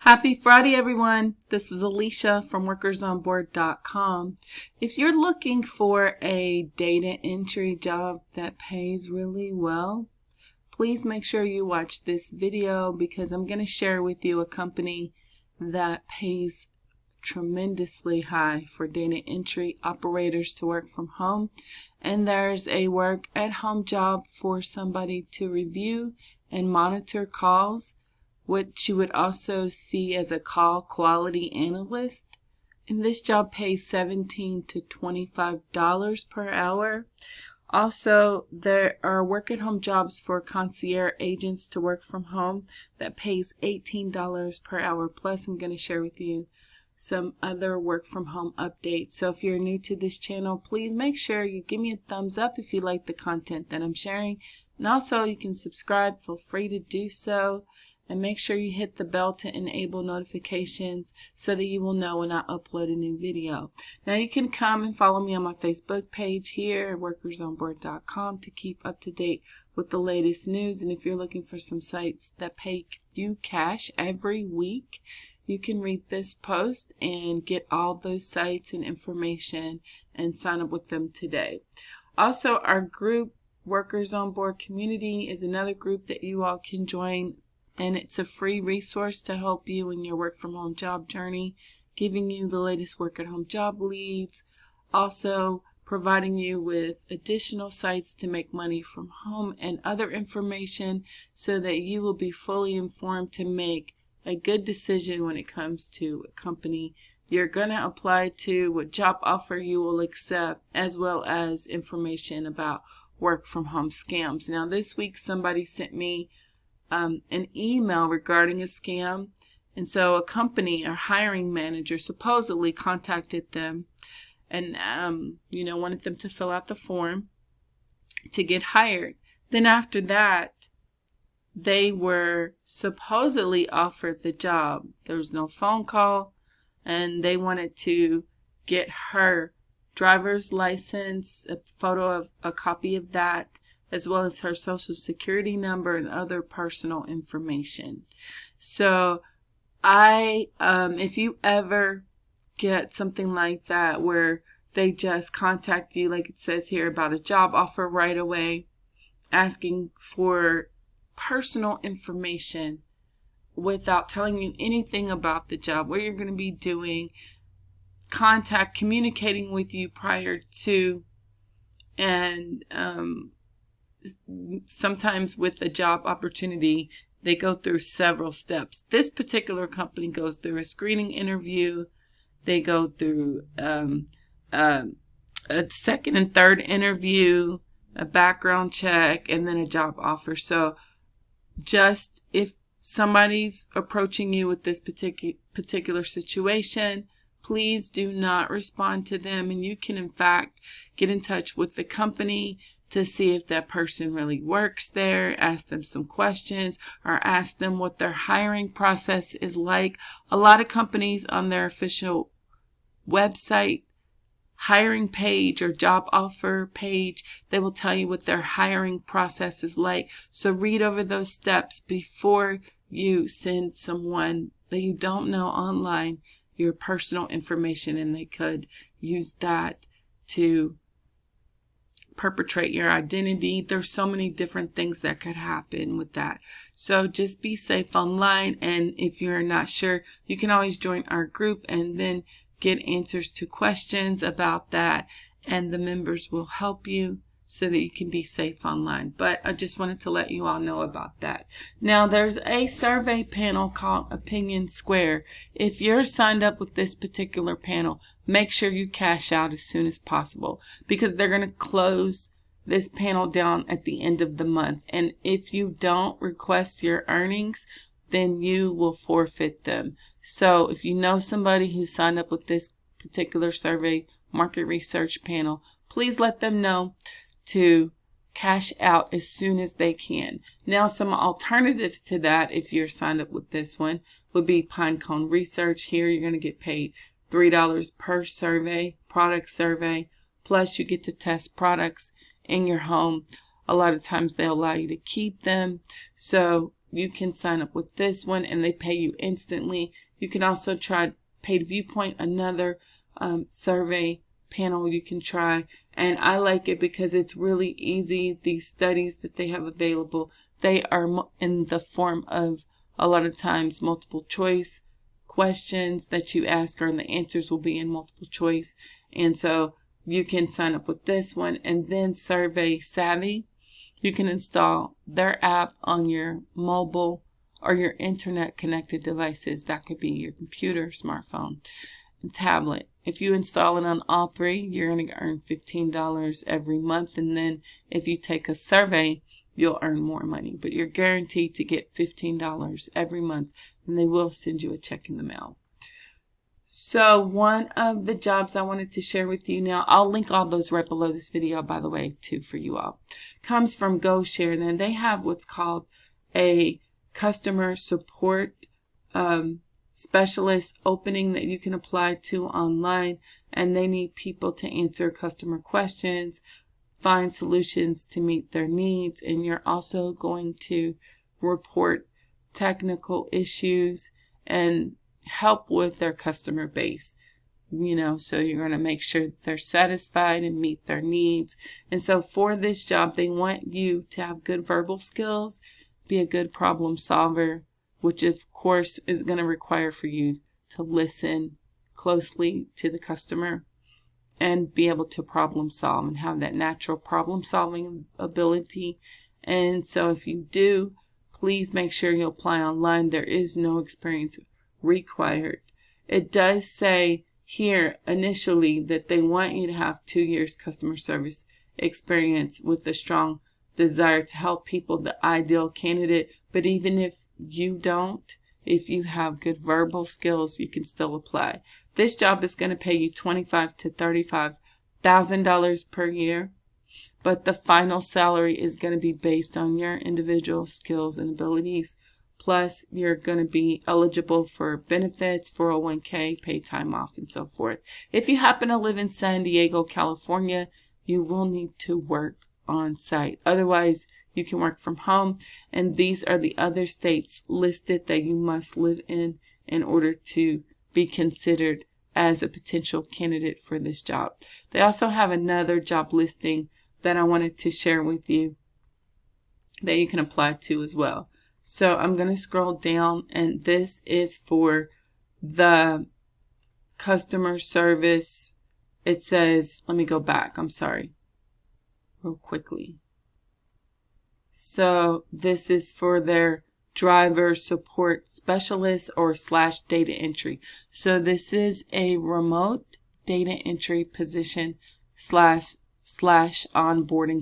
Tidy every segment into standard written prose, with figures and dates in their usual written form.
Happy Friday, everyone. This is Alicia from workersonboard.com. If you're looking for a data entry job that pays really well, please make sure you watch this video because I'm going to share with you a company that pays tremendously high for data entry operators to work from home. And there's a work at home job for somebody to review and monitor calls, which you would also see as a call quality analyst. And this job pays $17 to $25 per hour. Also, there are work at home jobs for concierge agents to work from home that pays $18 per hour. Plus, I'm going to share with you some other work from home updates. So if you're new to this channel, please make sure you give me a thumbs up if you like the content that I'm sharing. And also, you can subscribe. Feel free to do so. And make sure you hit the bell to enable notifications so that you will know when I upload a new video. Now you can come and follow me on my Facebook page here at workersonboard.com to keep up to date with the latest news. And if you're looking for some sites that pay you cash every week, you can read this post and get all those sites and information and sign up with them today. Also, our group, Workers on Board Community, is another group that you all can join. And it's a free resource to help you in your work from home job journey, giving you the latest work at home job leads, also providing you with additional sites to make money from home and other information so that you will be fully informed to make a good decision when it comes to a company you're going to apply to, what job offer you will accept, as well as information about work from home scams. Now this week somebody sent me an email regarding a scam, and so a company or hiring manager supposedly contacted them and wanted them to fill out the form to get hired. Then after that, they were supposedly offered the job. There was no phone call, and they wanted to get her driver's license, a photo of a copy of that, as well as her social security number and other personal information. So if you ever get something like that where they just contact you, like it says here, about a job offer right away, asking for personal information without telling you anything about the job, what you're going to be doing, communicating with you prior to, and sometimes with a job opportunity, they go through several steps. This particular company goes through a screening interview. They go through a second and third interview, a background check, and then a job offer. So just if somebody's approaching you with this particular situation, please do not respond to them. And you can, in fact, get in touch with the company to see if that person really works there, ask them some questions, or ask them what their hiring process is like. A lot of companies on their official website, hiring page or job offer page, they will tell you what their hiring process is like. So read over those steps before you send someone that you don't know online your personal information, and they could use that to perpetrate your identity. There's so many different things that could happen with that. So just be safe online, and if you're not sure, you can always join our group and then get answers to questions about that, and the members will help you so that you can be safe online. But I just wanted to let you all know about that. Now there's a survey panel called Opinion Square. If you're signed up with this particular panel, make sure you cash out as soon as possible, because they're going to close this panel down at the end of the month. And if you don't request your earnings, then you will forfeit them. So if you know somebody who signed up with this particular survey market research panel, please let them know to cash out as soon as they can. Now, some alternatives to that, if you're signed up with this one, would be Pinecone Research. Here you're going to get paid $3 per product survey, plus you get to test products in your home. A lot of times they'll allow you to keep them. So you can sign up with this one and they pay you instantly. You can also try Paid Viewpoint, another survey panel you can try. And I like it because it's really easy. These studies that they have available, they are in the form of a lot of times multiple choice questions that you ask, and the answers will be in multiple choice. And so you can sign up with this one. And then Survey Savvy, you can install their app on your mobile or your internet connected devices. That could be your computer, smartphone, and tablet. If you install it on all three, you're going to earn $15 every month. And then if you take a survey, you'll earn more money. But you're guaranteed to get $15 every month, and they will send you a check in the mail. So one of the jobs I wanted to share with you now, I'll link all those right below this video, by the way, too, for you all, comes from GoShare. And they have what's called a customer support specialist opening that you can apply to online, and they need people to answer customer questions, find solutions to meet their needs, and you're also going to report technical issues and help with their customer base. So you're going to make sure that they're satisfied and meet their needs. And so for this job, they want you to have good verbal skills, be a good problem solver, which of course is going to require for you to listen closely to the customer and be able to problem solve and have that natural problem solving ability. And so if you do, please make sure you apply online. There is no experience required. It does say here initially that they want you to have 2 years customer service experience with a strong desire to help people, the ideal candidate. But even if you don't, if you have good verbal skills, you can still apply. This job is going to pay you $25,000 to $35,000 per year, but the final salary is going to be based on your individual skills and abilities. Plus, you're going to be eligible for benefits, 401k, paid time off, and so forth. If you happen to live in San Diego, California, you will need to work on site. Otherwise, you can work from home. And these are the other states listed that you must live in order to be considered as a potential candidate for this job. They also have another job listing that I wanted to share with you that you can apply to as well. So I'm going to scroll down, and this is for the customer service. It says, let me go back, I'm sorry, real quickly. So this is for their driver support specialist or / data entry. So this is a remote data entry position / onboarding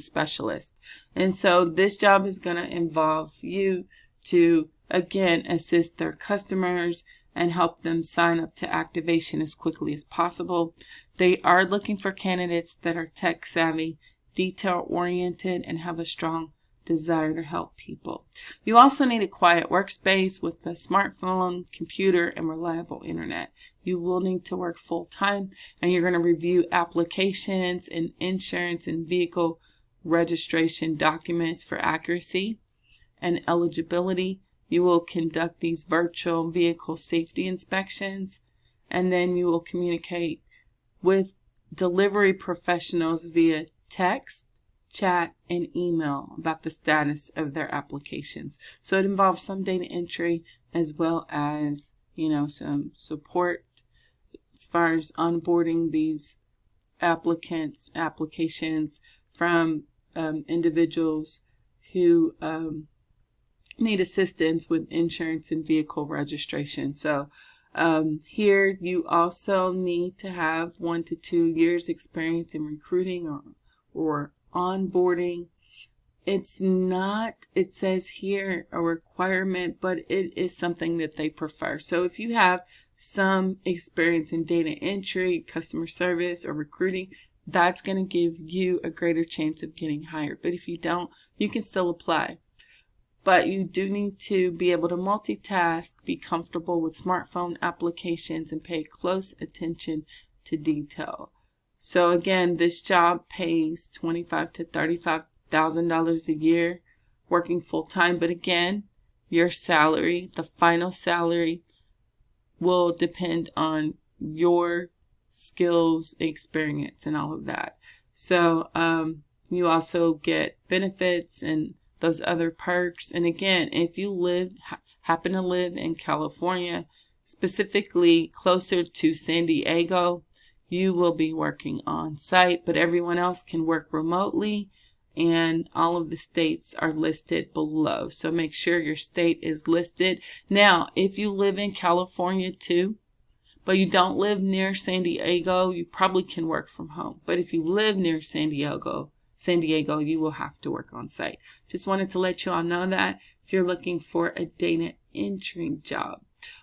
specialist. And so this job is going to involve you to, again, assist their customers and help them sign up to activation as quickly as possible. They are looking for candidates that are tech savvy, detail oriented, and have a strong desire to help people. You also need a quiet workspace with a smartphone, computer, and reliable internet. You will need to work full time, and you're going to review applications and insurance and vehicle registration documents for accuracy and eligibility. You will conduct these virtual vehicle safety inspections, and then you will communicate with delivery professionals via text, chat, and email about the status of their applications. So it involves some data entry as well as, some support as far as onboarding these applications from individuals who need assistance with insurance and vehicle registration. So here you also need to have 1 to 2 years experience in recruiting or onboarding. It's not, it says here, a requirement, but it is something that they prefer. So if you have some experience in data entry, customer service, or recruiting, that's going to give you a greater chance of getting hired. But if you don't, you can still apply. But you do need to be able to multitask, be comfortable with smartphone applications, and pay close attention to detail. So again, this job pays $25,000 to $35,000 a year, working full time. But again, your salary, the final salary, will depend on your skills, experience, and all of that. So you also get benefits and those other perks. And again, if you happen to live in California, specifically closer to San Diego, you will be working on site, but everyone else can work remotely, and all of the states are listed below. So make sure your state is listed. Now, if you live in California too, but you don't live near San Diego, you probably can work from home. But if you live near San Diego, you will have to work on site. Just wanted to let you all know that if you're looking for a data entry job.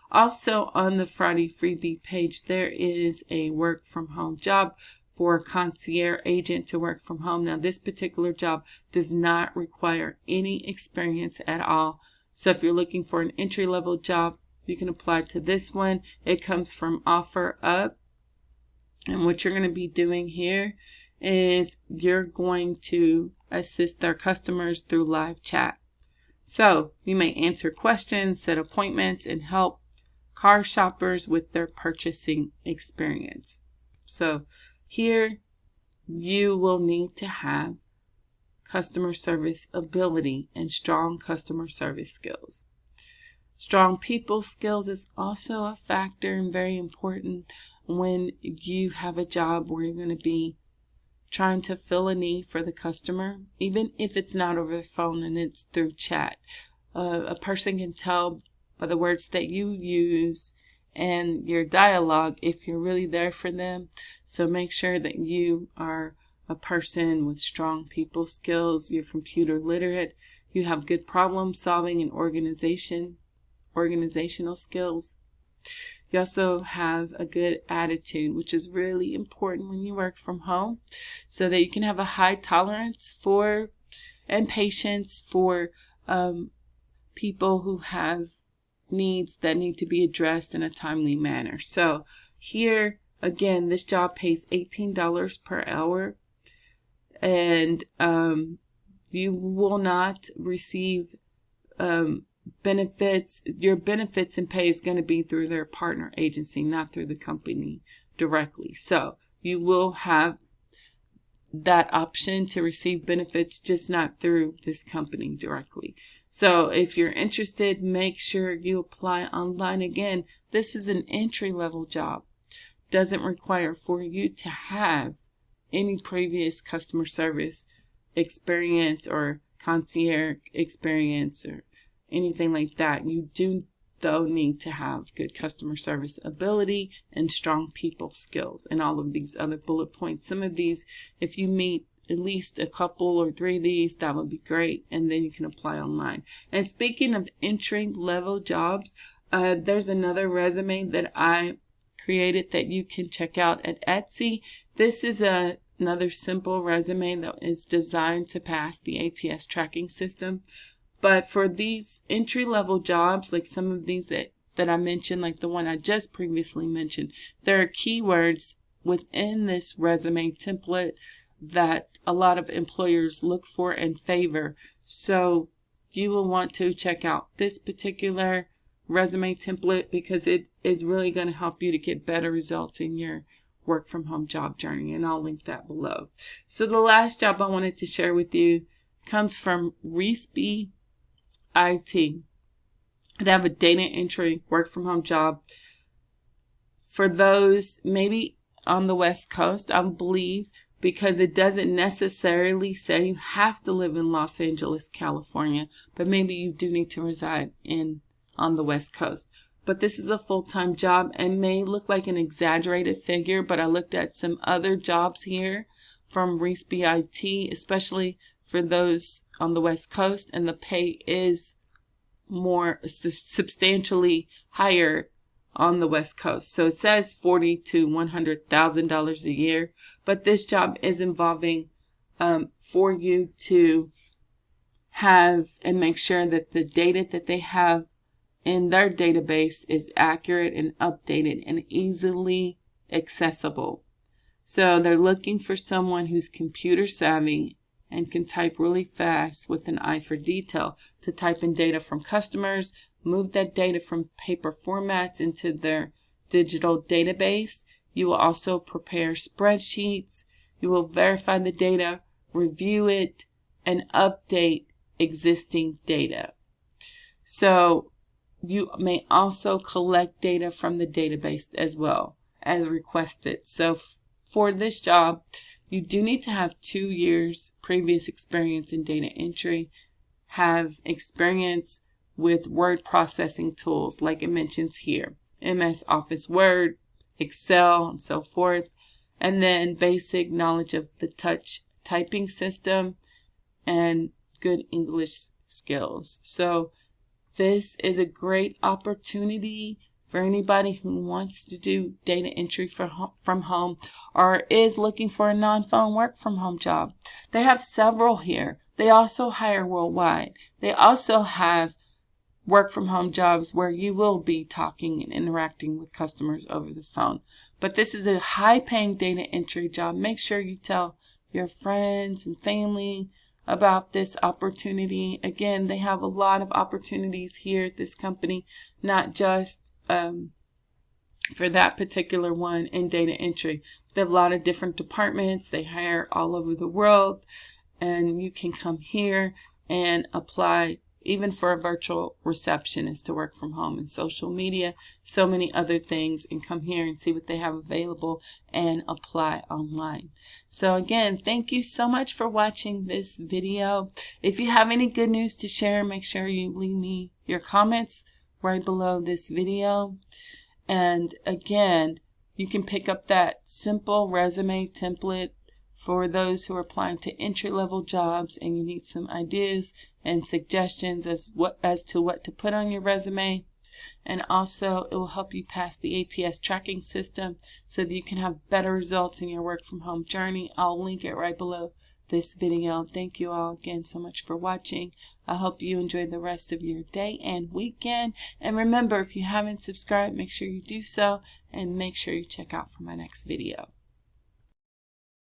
Also on the Friday freebie page, there is a work from home job for a concierge agent to work from home. Now, this particular job does not require any experience at all. So if you're looking for an entry-level job, you can apply to this one. It comes from OfferUp. And what you're going to be doing here is you're going to assist their customers through live chat. So you may answer questions, set appointments, and help car shoppers with their purchasing experience. So here you will need to have customer service ability and strong customer service skills. Strong people skills is also a factor and very important when you have a job where you're going to be trying to fill a need for the customer, even if it's not over the phone and it's through chat. A person can tell by the words that you use and your dialogue if you're really there for them. So make sure that you are a person with strong people skills, you're computer literate, you have good problem solving and organizational skills. You also have a good attitude, which is really important when you work from home, so that you can have a high tolerance for and patience for people who have needs that need to be addressed in a timely manner. So here, again, this job pays $18 per hour, and you will not receive benefits. Your benefits and pay is going to be through their partner agency, not through the company directly. So you will have that option to receive benefits, just not through this company directly. So if you're interested, make sure you apply online. Again, this is an entry-level job. Doesn't require for you to have any previous customer service experience or concierge experience or anything like that. You do, though, need to have good customer service ability and strong people skills, and all of these other bullet points. Some of these, if you meet at least a couple or three of these, that would be great, and then you can apply online. And speaking of entry-level jobs, there's another resume that I created that you can check out at Etsy. This is another simple resume that is designed to pass the ATS tracking system. But for these entry-level jobs, like some of these that I mentioned, like the one I just previously mentioned, there are keywords within this resume template that a lot of employers look for and favor. So you will want to check out this particular resume template because it is really going to help you to get better results in your work from home job journey, and I'll link that below. So the last job I wanted to share with you comes from Reesby IT. They have a data entry work from home job for those maybe on the West Coast, I believe, because it doesn't necessarily say you have to live in Los Angeles, California, but maybe you do need to reside on the West Coast. But this is a full-time job and may look like an exaggerated figure, but I looked at some other jobs here from Reesby IT, especially for those on the West Coast, and the pay is more substantially higher on the West Coast. So it says $40,000 to $100,000 a year, but this job is involving for you to have and make sure that the data that they have in their database is accurate and updated and easily accessible. So they're looking for someone who's computer savvy and can type really fast with an eye for detail to type in data from customers, move that data from paper formats into their digital database. You will also prepare spreadsheets. You will verify the data, review it, and update existing data. So you may also collect data from the database as well as requested. So for this job, you do need to have 2 years previous experience in data entry, have experience with word processing tools like it mentions here, MS Office Word, Excel, and so forth, and then basic knowledge of the touch typing system and good English skills. So this is a great opportunity for anybody who wants to do data entry from home or is looking for a non-phone work from home job. They have several here. They also hire worldwide. They also have work from home jobs where you will be talking and interacting with customers over the phone. But this is a high paying data entry job. Make sure you tell your friends and family about this opportunity. Again, they have a lot of opportunities here at this company, not just for that particular one in data entry. They have a lot of different departments. They hire all over the world, and you can come here and apply even for a virtual receptionist to work from home, and social media, so many other things, and come here and see what they have available and apply online. So again, thank you so much for watching this video. If you have any good news to share, make sure you leave me your comments right below this video. And again, you can pick up that simple resume template for those who are applying to entry-level jobs and you need some ideas and suggestions as to what to put on your resume. And also, it will help you pass the ATS tracking system so that you can have better results in your work from home journey. I'll link it right below this video. Thank you all again so much for watching. I hope you enjoy the rest of your day and weekend. And remember, if you haven't subscribed, make sure you do so, and make sure you check out for my next video.